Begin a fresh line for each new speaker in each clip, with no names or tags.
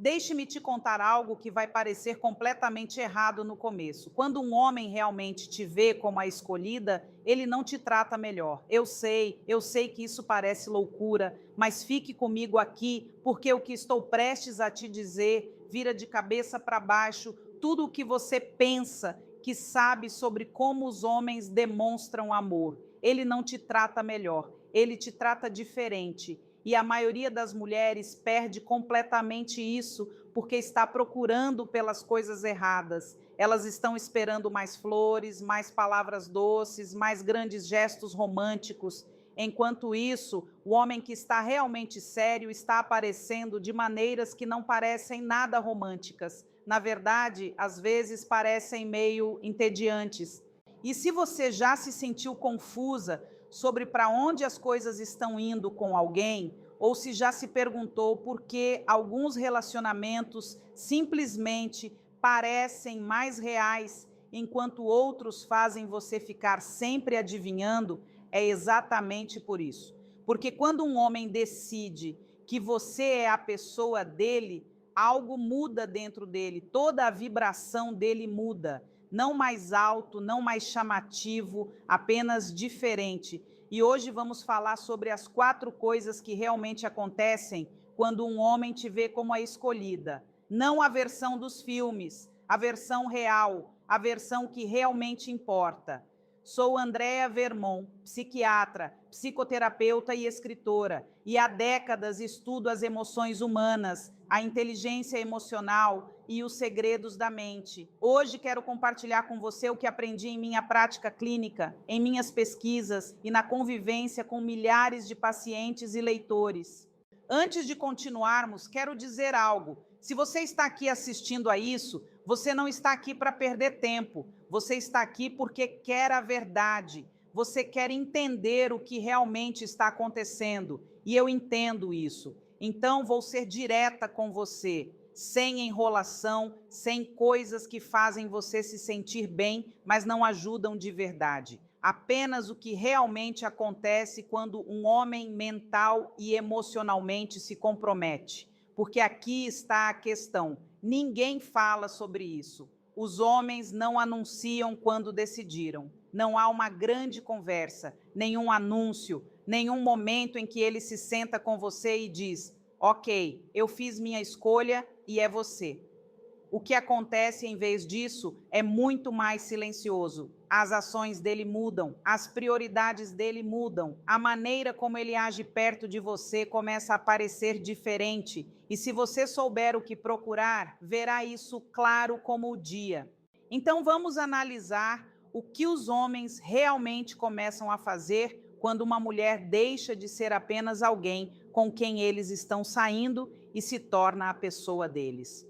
Deixe-me te contar algo que vai parecer completamente errado no começo. Quando um homem realmente te vê como a escolhida, ele não te trata melhor. Eu sei que isso parece loucura, mas fique comigo aqui, porque o que estou prestes a te dizer vira de cabeça para baixo tudo o que você pensa que sabe sobre como os homens demonstram amor. Ele não te trata melhor, ele te trata diferente. E a maioria das mulheres perde completamente isso porque está procurando pelas coisas erradas. Elas estão esperando mais flores, mais palavras doces, mais grandes gestos românticos. Enquanto isso, o homem que está realmente sério está aparecendo de maneiras que não parecem nada românticas. Na verdade, às vezes parecem meio entediantes. E se você já se sentiu confusa sobre para onde as coisas estão indo com alguém, ou se já se perguntou por que alguns relacionamentos simplesmente parecem mais reais, enquanto outros fazem você ficar sempre adivinhando, é exatamente por isso. Porque quando um homem decide que você é a pessoa dele, algo muda dentro dele, toda a vibração dele muda. Não mais alto, não mais chamativo, apenas diferente. E hoje vamos falar sobre as 4 coisas que realmente acontecem quando um homem te vê como a escolhida. Não a versão dos filmes, a versão real, a versão que realmente importa. Sou Andréa Vermon, psiquiatra, psicoterapeuta e escritora, e há décadas estudo as emoções humanas, a inteligência emocional e os segredos da mente. Hoje quero compartilhar com você o que aprendi em minha prática clínica, em minhas pesquisas e na convivência com milhares de pacientes e leitores. Antes de continuarmos, quero dizer algo. Se você está aqui assistindo a isso, você não está aqui para perder tempo. Você está aqui porque quer a verdade. Você quer entender o que realmente está acontecendo. E eu entendo isso. Então, vou ser direta com você, sem enrolação, sem coisas que fazem você se sentir bem, mas não ajudam de verdade. Apenas o que realmente acontece quando um homem mental e emocionalmente se compromete. Porque aqui está a questão. Ninguém fala sobre isso. Os homens não anunciam quando decidiram. Não há uma grande conversa, nenhum anúncio, nenhum momento em que ele se senta com você e diz: ok, eu fiz minha escolha e é você. O que acontece em vez disso é muito mais silencioso. As ações dele mudam, as prioridades dele mudam, a maneira como ele age perto de você começa a parecer diferente. E se você souber o que procurar, verá isso claro como o dia. Então vamos analisar o que os homens realmente começam a fazer quando uma mulher deixa de ser apenas alguém com quem eles estão saindo e se torna a pessoa deles.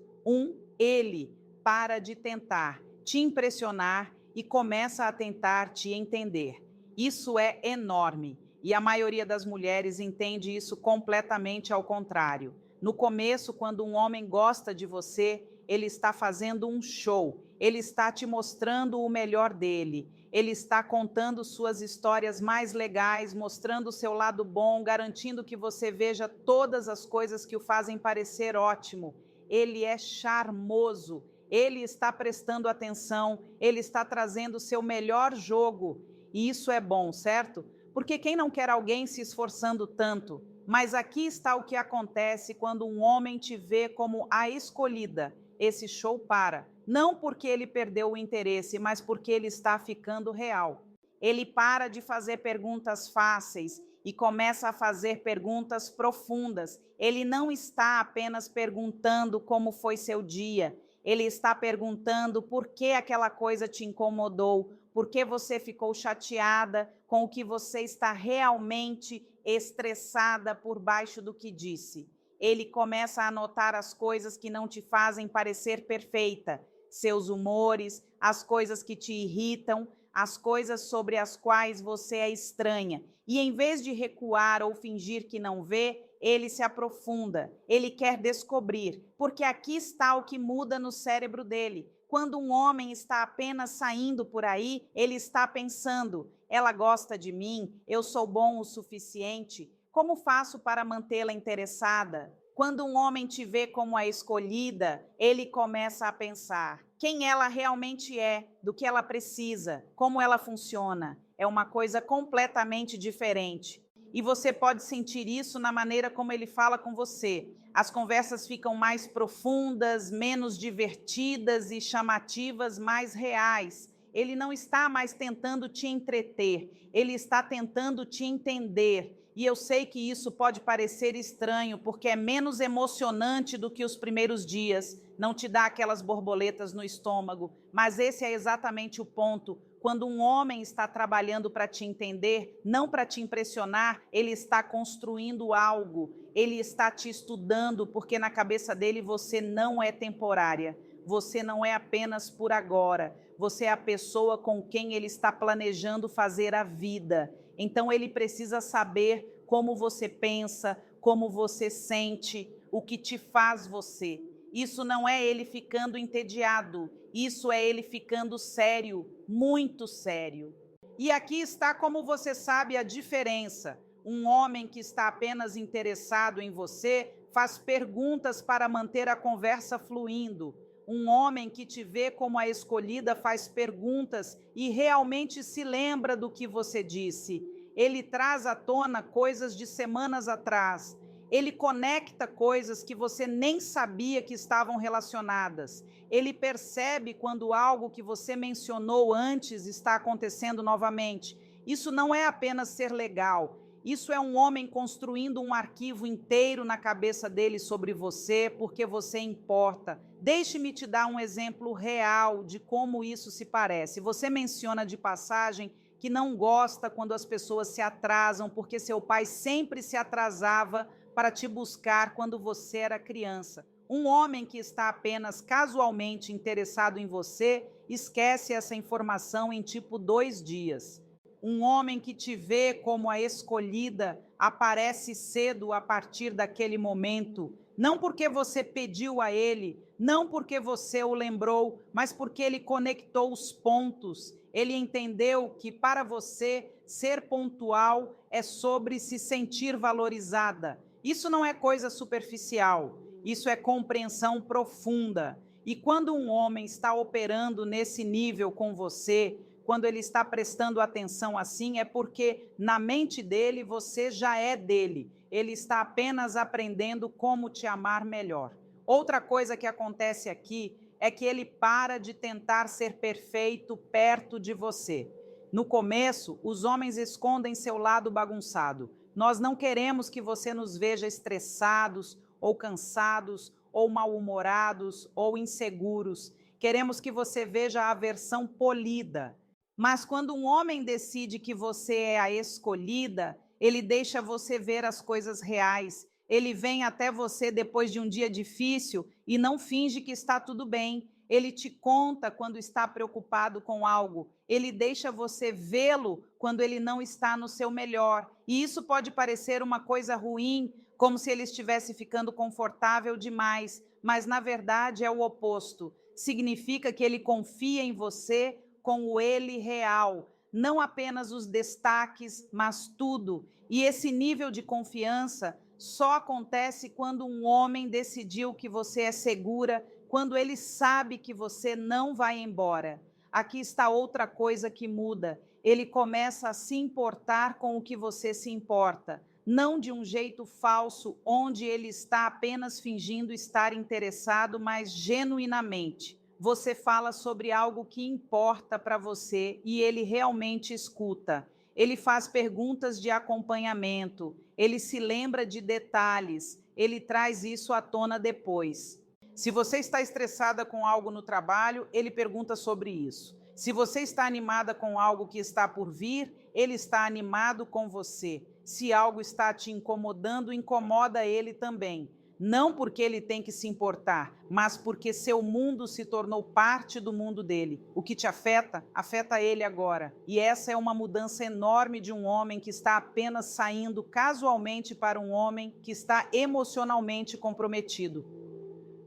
Ele para de tentar te impressionar e começa a tentar te entender. Isso é enorme e a maioria das mulheres entende isso completamente ao contrário. No começo, quando um homem gosta de você, ele está fazendo um show, ele está te mostrando o melhor dele, ele está contando suas histórias mais legais, mostrando o seu lado bom, garantindo que você veja todas as coisas que o fazem parecer ótimo. Ele é charmoso, ele está prestando atenção, ele está trazendo o seu melhor jogo. E isso é bom, certo? Porque quem não quer alguém se esforçando tanto? Mas aqui está o que acontece quando um homem te vê como a escolhida. Esse show para. Não porque ele perdeu o interesse, mas porque ele está ficando real. Ele para de fazer perguntas fáceis e começa a fazer perguntas profundas. Ele não está apenas perguntando como foi seu dia, ele está perguntando por que aquela coisa te incomodou, por que você ficou chateada com o que você está realmente estressada por baixo do que disse. Ele começa a notar as coisas que não te fazem parecer perfeita, seus humores, as coisas que te irritam, as coisas sobre as quais você é estranha. E em vez de recuar ou fingir que não vê, ele se aprofunda, ele quer descobrir, porque aqui está o que muda no cérebro dele. Quando um homem está apenas saindo por aí, ele está pensando: ela gosta de mim, eu sou bom o suficiente, como faço para mantê-la interessada? Quando um homem te vê como a escolhida, ele começa a pensar quem ela realmente é, do que ela precisa, como ela funciona. É uma coisa completamente diferente. E você pode sentir isso na maneira como ele fala com você. As conversas ficam mais profundas, menos divertidas e chamativas, mais reais. Ele não está mais tentando te entreter, ele está tentando te entender. E eu sei que isso pode parecer estranho, porque é menos emocionante do que os primeiros dias, não te dá aquelas borboletas no estômago, mas esse é exatamente o ponto. Quando um homem está trabalhando para te entender, não para te impressionar, ele está construindo algo, ele está te estudando, porque na cabeça dele você não é temporária, você não é apenas por agora, você é a pessoa com quem ele está planejando fazer a vida. Então ele precisa saber como você pensa, como você sente, o que te faz você. Isso não é ele ficando entediado, isso é ele ficando sério, muito sério. E aqui está como você sabe a diferença. Um homem que está apenas interessado em você faz perguntas para manter a conversa fluindo. Um homem que te vê como a escolhida faz perguntas e realmente se lembra do que você disse. Ele traz à tona coisas de semanas atrás. Ele conecta coisas que você nem sabia que estavam relacionadas. Ele percebe quando algo que você mencionou antes está acontecendo novamente. Isso não é apenas ser legal. Isso é um homem construindo um arquivo inteiro na cabeça dele sobre você, porque você importa. Deixe-me te dar um exemplo real de como isso se parece. Você menciona de passagem que não gosta quando as pessoas se atrasam, porque seu pai sempre se atrasava para te buscar quando você era criança. Um homem que está apenas casualmente interessado em você esquece essa informação em tipo 2 dias. Um homem que te vê como a escolhida aparece cedo a partir daquele momento, não porque você pediu a ele, não porque você o lembrou, mas porque ele conectou os pontos. Ele entendeu que para você ser pontual é sobre se sentir valorizada. Isso não é coisa superficial, isso é compreensão profunda. E quando um homem está operando nesse nível com você, quando ele está prestando atenção assim, é porque na mente dele você já é dele. Ele está apenas aprendendo como te amar melhor. Outra coisa que acontece aqui é que ele para de tentar ser perfeito perto de você. No começo, os homens escondem seu lado bagunçado. Nós não queremos que você nos veja estressados, ou cansados, ou mal-humorados, ou inseguros. Queremos que você veja a versão polida. Mas quando um homem decide que você é a escolhida, ele deixa você ver as coisas reais. Ele vem até você depois de um dia difícil e não finge que está tudo bem. Ele te conta quando está preocupado com algo. Ele deixa você vê-lo quando ele não está no seu melhor. E isso pode parecer uma coisa ruim, como se ele estivesse ficando confortável demais, mas na verdade é o oposto. Significa que ele confia em você com o ele real, não apenas os destaques, mas tudo. E esse nível de confiança só acontece quando um homem decidiu que você é segura, quando ele sabe que você não vai embora. Aqui está outra coisa que muda. Ele começa a se importar com o que você se importa, não de um jeito falso, onde ele está apenas fingindo estar interessado, mas genuinamente. Você fala sobre algo que importa para você e ele realmente escuta. Ele faz perguntas de acompanhamento, ele se lembra de detalhes, ele traz isso à tona depois. Se você está estressada com algo no trabalho, ele pergunta sobre isso. Se você está animada com algo que está por vir, ele está animado com você. Se algo está te incomodando, incomoda ele também. Não porque ele tem que se importar, mas porque seu mundo se tornou parte do mundo dele. O que te afeta, afeta ele agora. E essa é uma mudança enorme de um homem que está apenas saindo casualmente para um homem que está emocionalmente comprometido.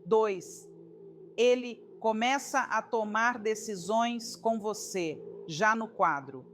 2. Ele começa a tomar decisões com você, já no quadro.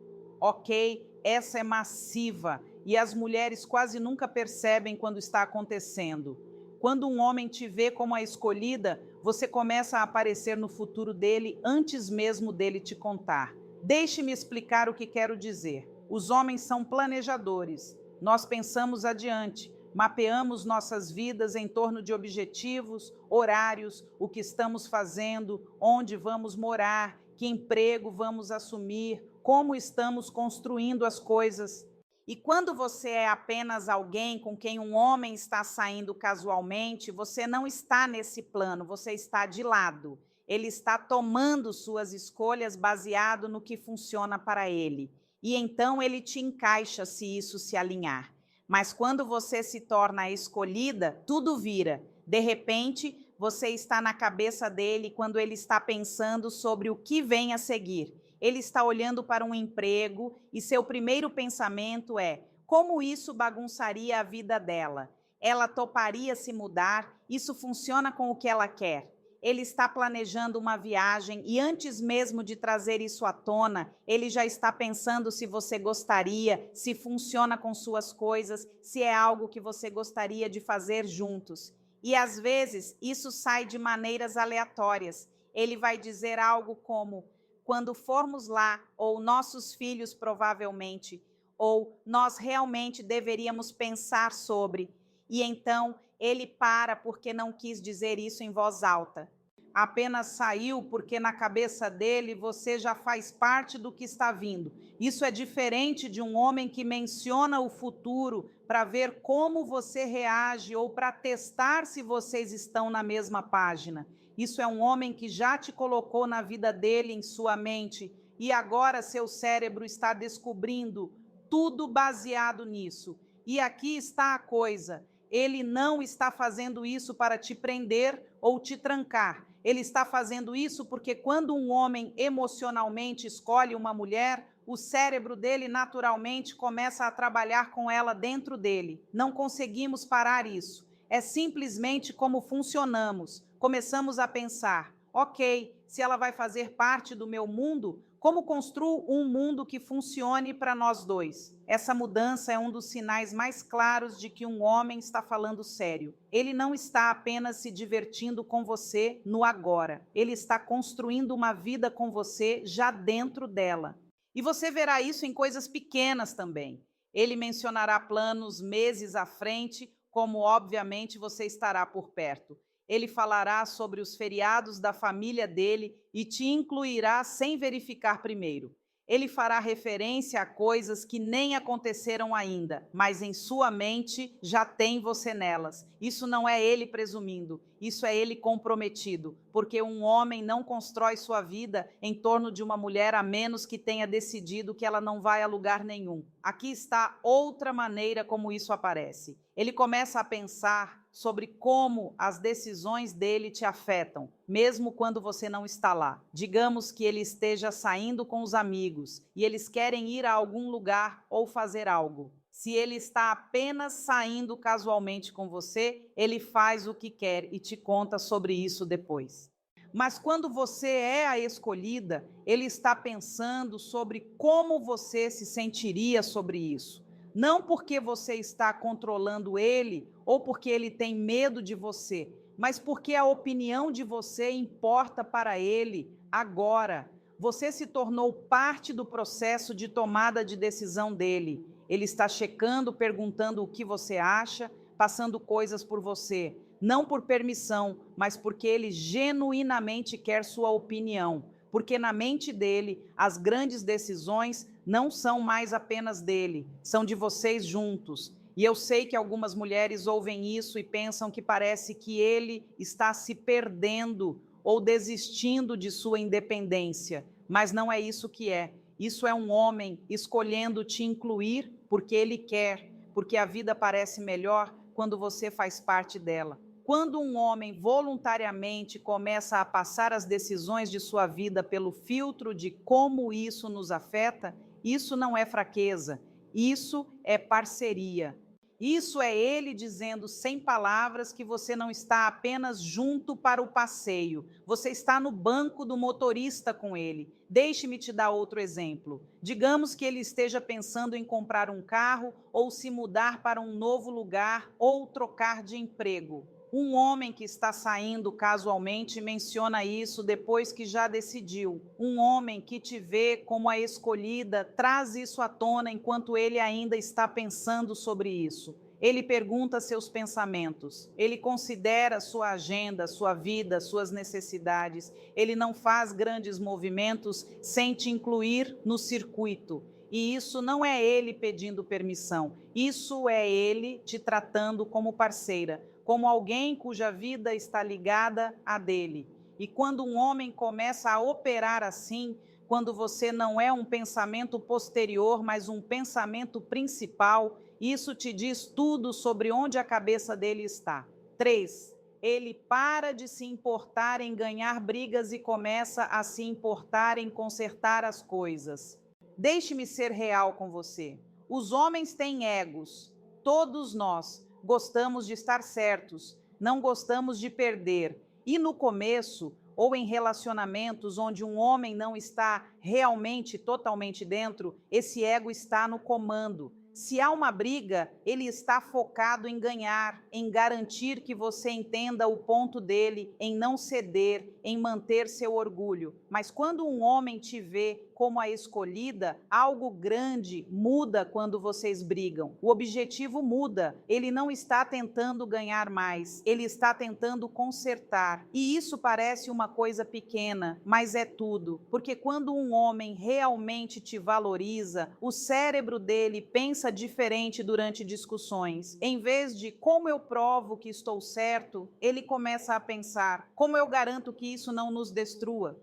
Ok, essa é massiva e as mulheres quase nunca percebem quando está acontecendo. Quando um homem te vê como a escolhida, você começa a aparecer no futuro dele antes mesmo dele te contar. Deixe-me explicar o que quero dizer. Os homens são planejadores. Nós pensamos adiante, mapeamos nossas vidas em torno de objetivos, horários, o que estamos fazendo, onde vamos morar, que emprego vamos assumir, como estamos construindo as coisas. E quando você é apenas alguém com quem um homem está saindo casualmente, você não está nesse plano, você está de lado. Ele está tomando suas escolhas baseado no que funciona para ele. E então ele te encaixa se isso se alinhar. Mas quando você se torna a escolhida, tudo vira. De repente, você está na cabeça dele quando ele está pensando sobre o que vem a seguir. Ele está olhando para um emprego e seu primeiro pensamento é: como isso bagunçaria a vida dela? Ela toparia se mudar? Isso funciona com o que ela quer? Ele está planejando uma viagem e antes mesmo de trazer isso à tona, ele já está pensando se você gostaria, se funciona com suas coisas, se é algo que você gostaria de fazer juntos. E às vezes isso sai de maneiras aleatórias. Ele vai dizer algo como: quando formos lá, ou nossos filhos provavelmente, ou nós realmente deveríamos pensar sobre. E então ele para porque não quis dizer isso em voz alta. Apenas saiu porque na cabeça dele você já faz parte do que está vindo. Isso é diferente de um homem que menciona o futuro para ver como você reage ou para testar se vocês estão na mesma página. Isso é um homem que já te colocou na vida dele, em sua mente, e agora seu cérebro está descobrindo tudo baseado nisso. E aqui está a coisa: ele não está fazendo isso para te prender ou te trancar. Ele está fazendo isso porque quando um homem emocionalmente escolhe uma mulher, o cérebro dele naturalmente começa a trabalhar com ela dentro dele. Não conseguimos parar isso. É simplesmente como funcionamos. Começamos a pensar: ok, se ela vai fazer parte do meu mundo, como construo um mundo que funcione para nós dois? Essa mudança é um dos sinais mais claros de que um homem está falando sério. Ele não está apenas se divertindo com você no agora. Ele está construindo uma vida com você já dentro dela. E você verá isso em coisas pequenas também. Ele mencionará planos meses à frente, como obviamente você estará por perto. Ele falará sobre os feriados da família dele e te incluirá sem verificar primeiro. Ele fará referência a coisas que nem aconteceram ainda, mas em sua mente já tem você nelas. Isso não é ele presumindo, isso é ele comprometido, porque um homem não constrói sua vida em torno de uma mulher a menos que tenha decidido que ela não vai a lugar nenhum. Aqui está outra maneira como isso aparece. Ele começa a pensar sobre como as decisões dele te afetam, mesmo quando você não está lá. Digamos que ele esteja saindo com os amigos e eles querem ir a algum lugar ou fazer algo. Se ele está apenas saindo casualmente com você, ele faz o que quer e te conta sobre isso depois. Mas quando você é a escolhida, ele está pensando sobre como você se sentiria sobre isso. Não porque você está controlando ele ou porque ele tem medo de você, mas porque a opinião de você importa para ele agora. Você se tornou parte do processo de tomada de decisão dele. Ele está checando, perguntando o que você acha, passando coisas por você, não por permissão, mas porque ele genuinamente quer sua opinião. Porque na mente dele, as grandes decisões não são mais apenas dele, são de vocês juntos. E eu sei que algumas mulheres ouvem isso e pensam que parece que ele está se perdendo ou desistindo de sua independência, mas não é isso que é. Isso é um homem escolhendo te incluir porque ele quer, porque a vida parece melhor quando você faz parte dela. Quando um homem voluntariamente começa a passar as decisões de sua vida pelo filtro de como isso nos afeta, isso não é fraqueza, isso é parceria. Isso é ele dizendo sem palavras que você não está apenas junto para o passeio, você está no banco do motorista com ele. Deixe-me te dar outro exemplo. Digamos que ele esteja pensando em comprar um carro ou se mudar para um novo lugar ou trocar de emprego. Um homem que está saindo casualmente menciona isso depois que já decidiu. Um homem que te vê como a escolhida traz isso à tona enquanto ele ainda está pensando sobre isso. Ele pergunta seus pensamentos, ele considera sua agenda, sua vida, suas necessidades. Ele não faz grandes movimentos sem te incluir no circuito. E isso não é ele pedindo permissão, isso é ele te tratando como parceira, como alguém cuja vida está ligada à dele. E quando um homem começa a operar assim, quando você não é um pensamento posterior, mas um pensamento principal, isso te diz tudo sobre onde a cabeça dele está. 3. Ele para de se importar em ganhar brigas e começa a se importar em consertar as coisas. Deixe-me ser real com você. Os homens têm egos. Todos nós gostamos de estar certos, não gostamos de perder. E no começo, ou em relacionamentos onde um homem não está realmente totalmente dentro, esse ego está no comando. Se há uma briga, ele está focado em ganhar, em garantir que você entenda o ponto dele, em não ceder, em manter seu orgulho. Mas quando um homem te vê como a escolhida, algo grande muda quando vocês brigam. O objetivo muda. Ele não está tentando ganhar mais, ele está tentando consertar. E isso parece uma coisa pequena, mas é tudo. Porque quando um homem realmente te valoriza, o cérebro dele pensa diferente durante discussões. Em vez de como eu provo que estou certo, ele começa a pensar como eu garanto que isso não nos destrua.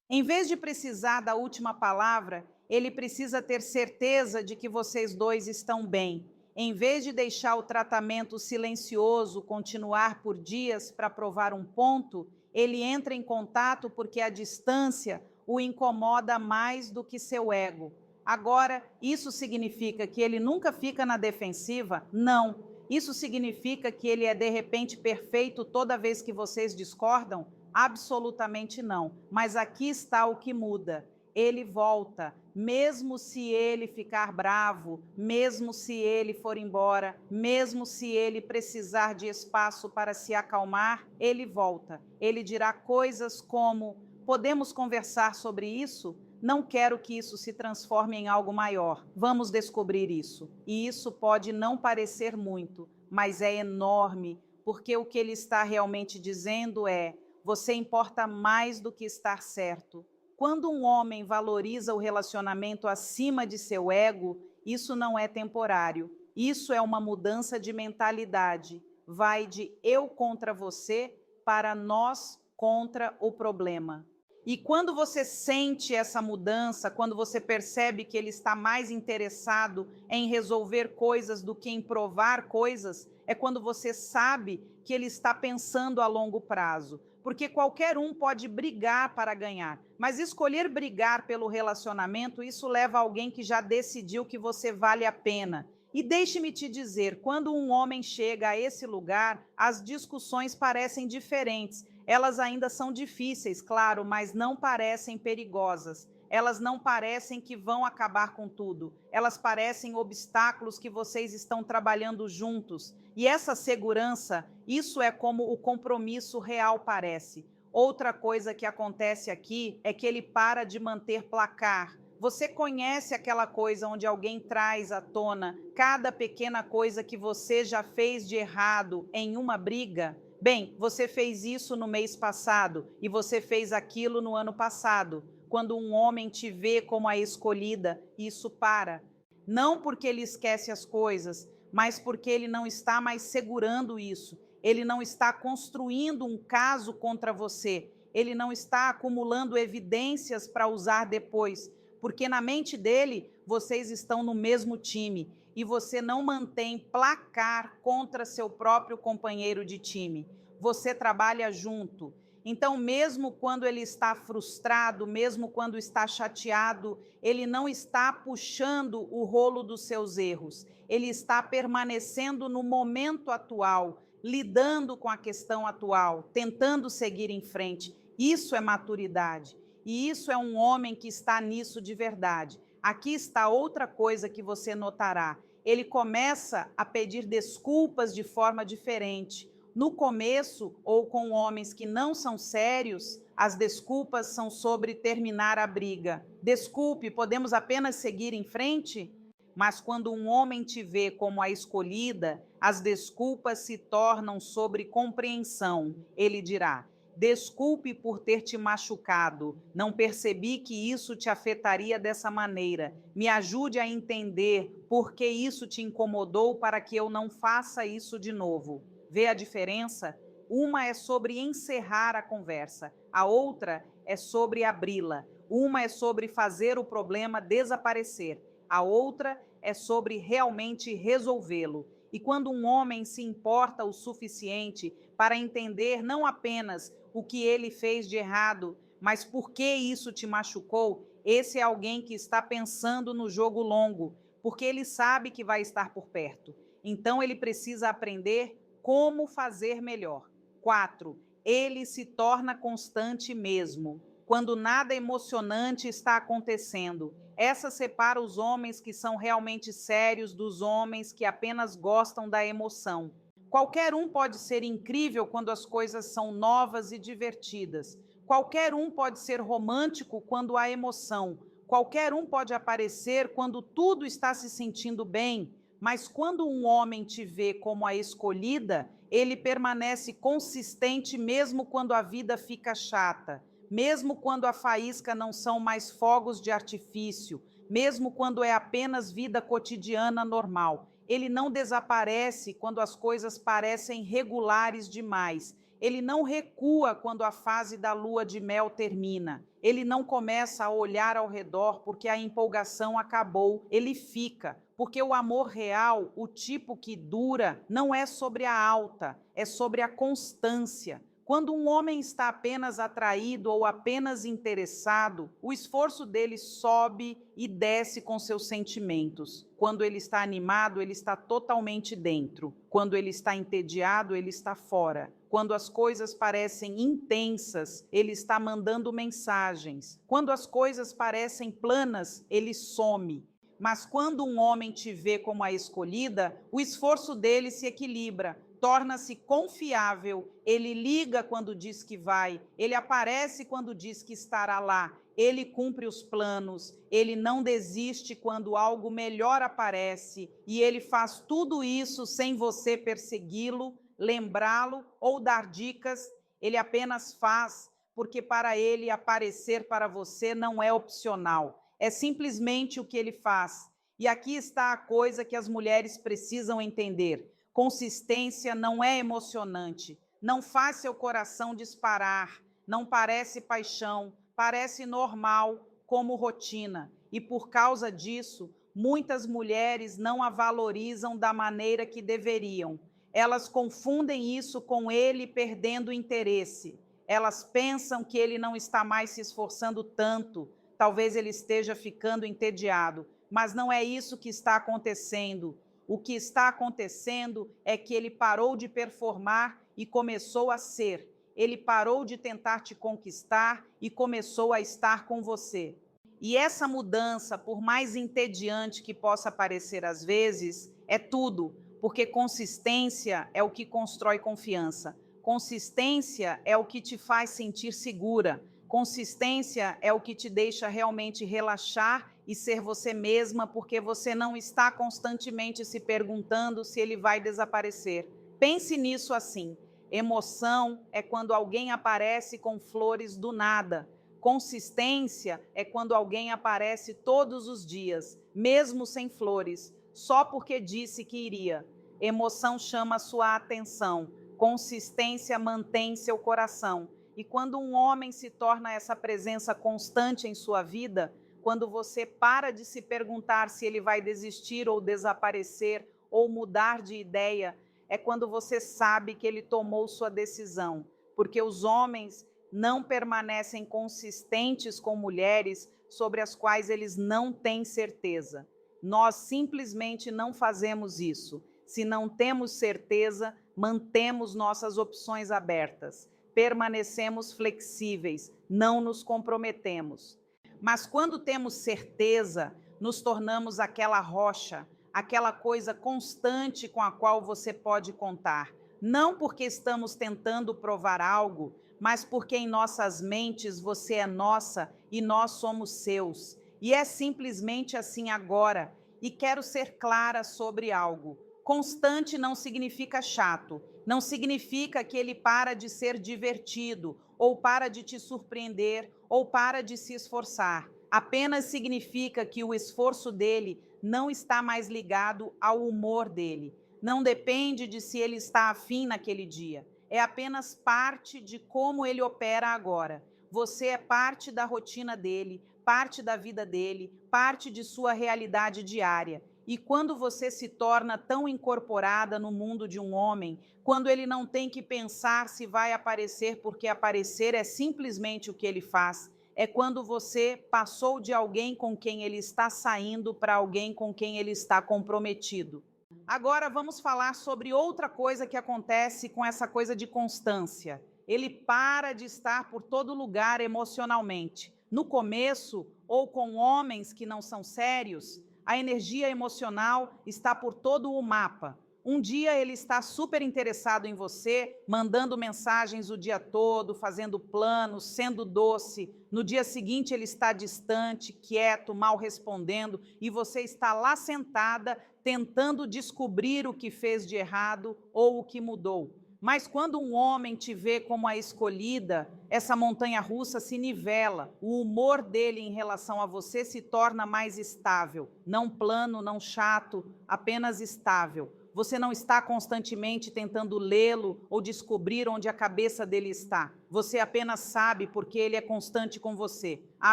Em vez de precisar da última palavra, ele precisa ter certeza de que vocês dois estão bem. Em vez de deixar o tratamento silencioso continuar por dias para provar um ponto, ele entra em contato porque a distância o incomoda mais do que seu ego. Agora, isso significa que ele nunca fica na defensiva? Não. Isso significa que ele é de repente perfeito toda vez que vocês discordam? Absolutamente não. Mas aqui está o que muda. Ele volta, mesmo se ele ficar bravo, mesmo se ele for embora, mesmo se ele precisar de espaço para se acalmar, ele volta. Ele dirá coisas como: podemos conversar sobre isso? Não quero que isso se transforme em algo maior. Vamos descobrir isso. E isso pode não parecer muito, mas é enorme, porque o que ele está realmente dizendo é: você importa mais do que estar certo. Quando um homem valoriza o relacionamento acima de seu ego, isso não é temporário. Isso é uma mudança de mentalidade. Vai de eu contra você para nós contra o problema. E quando você sente essa mudança, quando você percebe que ele está mais interessado em resolver coisas do que em provar coisas, é quando você sabe que ele está pensando a longo prazo. Porque qualquer um pode brigar para ganhar, mas escolher brigar pelo relacionamento, isso leva a alguém que já decidiu que você vale a pena. E deixe-me te dizer, quando um homem chega a esse lugar, as discussões parecem diferentes. Elas ainda são difíceis, claro, mas não parecem perigosas. Elas não parecem que vão acabar com tudo. Elas parecem obstáculos que vocês estão trabalhando juntos. E essa segurança, isso é como o compromisso real parece. Outra coisa que acontece aqui é que ele para de manter placar. Você conhece aquela coisa onde alguém traz à tona cada pequena coisa que você já fez de errado em uma briga? Bem, você fez isso no mês passado e você fez aquilo no ano passado. Quando um homem te vê como a escolhida, isso para. Não porque ele esquece as coisas, mas porque ele não está mais segurando isso. Ele não está construindo um caso contra você. Ele não está acumulando evidências para usar depois, porque na mente dele vocês estão no mesmo time e você não mantém placar contra seu próprio companheiro de time. Você trabalha junto. Então, mesmo quando ele está frustrado, mesmo quando está chateado, ele não está puxando o rolo dos seus erros. Ele está permanecendo no momento atual, lidando com a questão atual, tentando seguir em frente. Isso é maturidade. E isso é um homem que está nisso de verdade. Aqui está outra coisa que você notará. Ele começa a pedir desculpas de forma diferente. No começo, ou com homens que não são sérios, as desculpas são sobre terminar a briga. Desculpe, podemos apenas seguir em frente? Mas quando um homem te vê como a escolhida, as desculpas se tornam sobre compreensão. Ele dirá: desculpe por ter te machucado. Não percebi que isso te afetaria dessa maneira. Me ajude a entender por que isso te incomodou para que eu não faça isso de novo. Vê a diferença? Uma é sobre encerrar a conversa, a outra é sobre abri-la. Uma é sobre fazer o problema desaparecer, a outra é sobre realmente resolvê-lo. E quando um homem se importa o suficiente para entender não apenas o que ele fez de errado, mas por que isso te machucou, esse é alguém que está pensando no jogo longo, porque ele sabe que vai estar por perto. Então ele precisa aprender como fazer melhor. 4. Ele se torna constante mesmo, quando nada emocionante está acontecendo. Essa separa os homens que são realmente sérios dos homens que apenas gostam da emoção. Qualquer um pode ser incrível quando as coisas são novas e divertidas. Qualquer um pode ser romântico quando há emoção. Qualquer um pode aparecer quando tudo está se sentindo bem. Mas quando um homem te vê como a escolhida, ele permanece consistente mesmo quando a vida fica chata, mesmo quando a faísca não são mais fogos de artifício, mesmo quando é apenas vida cotidiana normal. Ele não desaparece quando as coisas parecem regulares demais. Ele não recua quando a fase da lua de mel termina. Ele não começa a olhar ao redor porque a empolgação acabou. Ele fica. Porque o amor real, o tipo que dura, não é sobre a alta, é sobre a constância. Quando um homem está apenas atraído ou apenas interessado, o esforço dele sobe e desce com seus sentimentos. Quando ele está animado, ele está totalmente dentro. Quando ele está entediado, ele está fora. Quando as coisas parecem intensas, ele está mandando mensagens. Quando as coisas parecem planas, ele some. Mas quando um homem te vê como a escolhida, o esforço dele se equilibra, torna-se confiável, ele liga quando diz que vai, ele aparece quando diz que estará lá, ele cumpre os planos, ele não desiste quando algo melhor aparece, e ele faz tudo isso sem você persegui-lo, lembrá-lo ou dar dicas, ele apenas faz, porque para ele aparecer para você não é opcional. É simplesmente o que ele faz. E aqui está a coisa que as mulheres precisam entender. Consistência não é emocionante, não faz seu coração disparar, não parece paixão, parece normal, como rotina. E por causa disso, muitas mulheres não a valorizam da maneira que deveriam. Elas confundem isso com ele perdendo o interesse. Elas pensam que ele não está mais se esforçando tanto, talvez ele esteja ficando entediado, mas não é isso que está acontecendo. O que está acontecendo é que ele parou de performar e começou a ser. Ele parou de tentar te conquistar e começou a estar com você. E essa mudança, por mais entediante que possa parecer às vezes, é tudo, porque consistência é o que constrói confiança. Consistência é o que te faz sentir segura. Consistência é o que te deixa realmente relaxar e ser você mesma, porque você não está constantemente se perguntando se ele vai desaparecer. Pense nisso assim. Emoção é quando alguém aparece com flores do nada. Consistência é quando alguém aparece todos os dias, mesmo sem flores, só porque disse que iria. Emoção chama sua atenção. Consistência mantém seu coração. E quando um homem se torna essa presença constante em sua vida, quando você para de se perguntar se ele vai desistir ou desaparecer ou mudar de ideia, é quando você sabe que ele tomou sua decisão. Porque os homens não permanecem consistentes com mulheres sobre as quais eles não têm certeza. Nós simplesmente não fazemos isso. Se não temos certeza, mantemos nossas opções abertas. Permanecemos flexíveis, não nos comprometemos. Mas quando temos certeza, nos tornamos aquela rocha, aquela coisa constante com a qual você pode contar. não porque estamos tentando provar algo, mas porque em nossas mentes você é nossa e nós somos seus. E é simplesmente assim agora. E quero ser clara sobre algo. Constante não significa chato, não significa que ele para de ser divertido, ou para de te surpreender, ou para de se esforçar. Apenas significa que o esforço dele não está mais ligado ao humor dele. Não depende de se ele está afim naquele dia. É apenas parte de como ele opera agora. Você é parte da rotina dele, parte da vida dele, parte de sua realidade diária. E quando você se torna tão incorporada no mundo de um homem, quando ele não tem que pensar se vai aparecer porque aparecer é simplesmente o que ele faz, é quando você passou de alguém com quem ele está saindo para alguém com quem ele está comprometido. Agora vamos falar sobre outra coisa que acontece com essa coisa de constância. Ele para de estar por todo lugar emocionalmente. No começo, ou com homens que não são sérios, a energia emocional está por todo o mapa. Um dia ele está super interessado em você, mandando mensagens o dia todo, fazendo planos, sendo doce. No dia seguinte ele está distante, quieto, mal respondendo, e você está lá sentada, tentando descobrir o que fez de errado ou o que mudou. Mas quando um homem te vê como a escolhida, essa montanha-russa se nivela. O humor dele em relação a você se torna mais estável. Não plano, não chato, apenas estável. Você não está constantemente tentando lê-lo ou descobrir onde a cabeça dele está. Você apenas sabe porque ele é constante com você. A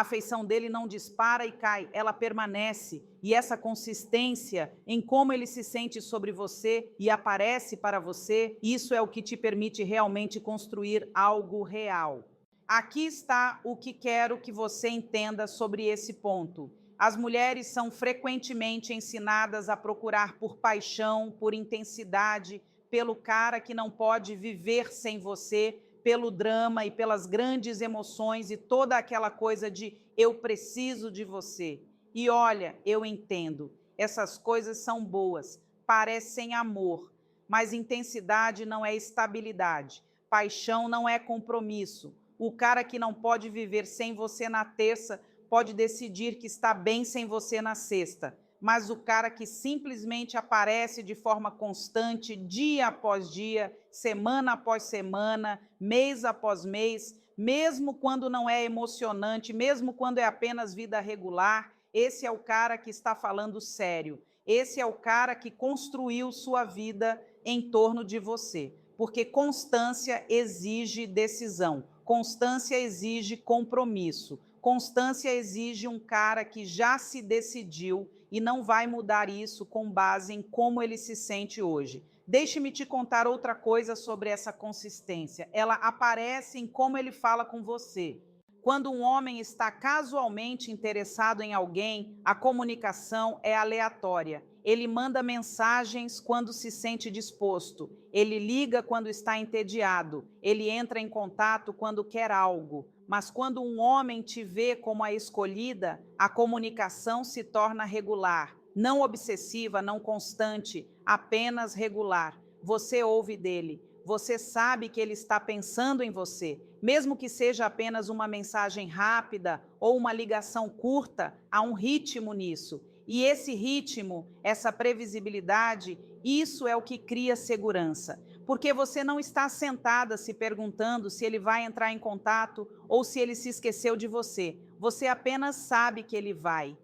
afeição dele não dispara e cai, ela permanece. E essa consistência em como ele se sente sobre você e aparece para você, isso é o que te permite realmente construir algo real. Aqui está o que quero que você entenda sobre esse ponto. As mulheres são frequentemente ensinadas a procurar por paixão, por intensidade, pelo cara que não pode viver sem você, pelo drama e pelas grandes emoções e toda aquela coisa de eu preciso de você. E olha, eu entendo, essas coisas são boas, parecem amor, mas intensidade não é estabilidade, paixão não é compromisso. O cara que não pode viver sem você na terça pode decidir que está bem sem você na sexta, mas o cara que simplesmente aparece de forma constante, dia após dia, semana após semana, mês após mês, mesmo quando não é emocionante, mesmo quando é apenas vida regular, esse é o cara que está falando sério. Esse é o cara que construiu sua vida em torno de você, porque constância exige decisão, constância exige compromisso. Constância exige um cara que já se decidiu e não vai mudar isso com base em como ele se sente hoje. Deixe-me te contar outra coisa sobre essa consistência. Ela aparece em como ele fala com você. Quando um homem está casualmente interessado em alguém, a comunicação é aleatória. Ele manda mensagens quando se sente disposto. Ele liga quando está entediado. Ele entra em contato quando quer algo. Mas quando um homem te vê como a escolhida, a comunicação se torna regular. Não obsessiva, não constante, apenas regular. Você ouve dele. Você sabe que ele está pensando em você. Mesmo que seja apenas uma mensagem rápida ou uma ligação curta, há um ritmo nisso. E esse ritmo, essa previsibilidade, isso é o que cria segurança. Porque você não está sentada se perguntando se ele vai entrar em contato ou se ele se esqueceu de você. Você apenas sabe que ele vai.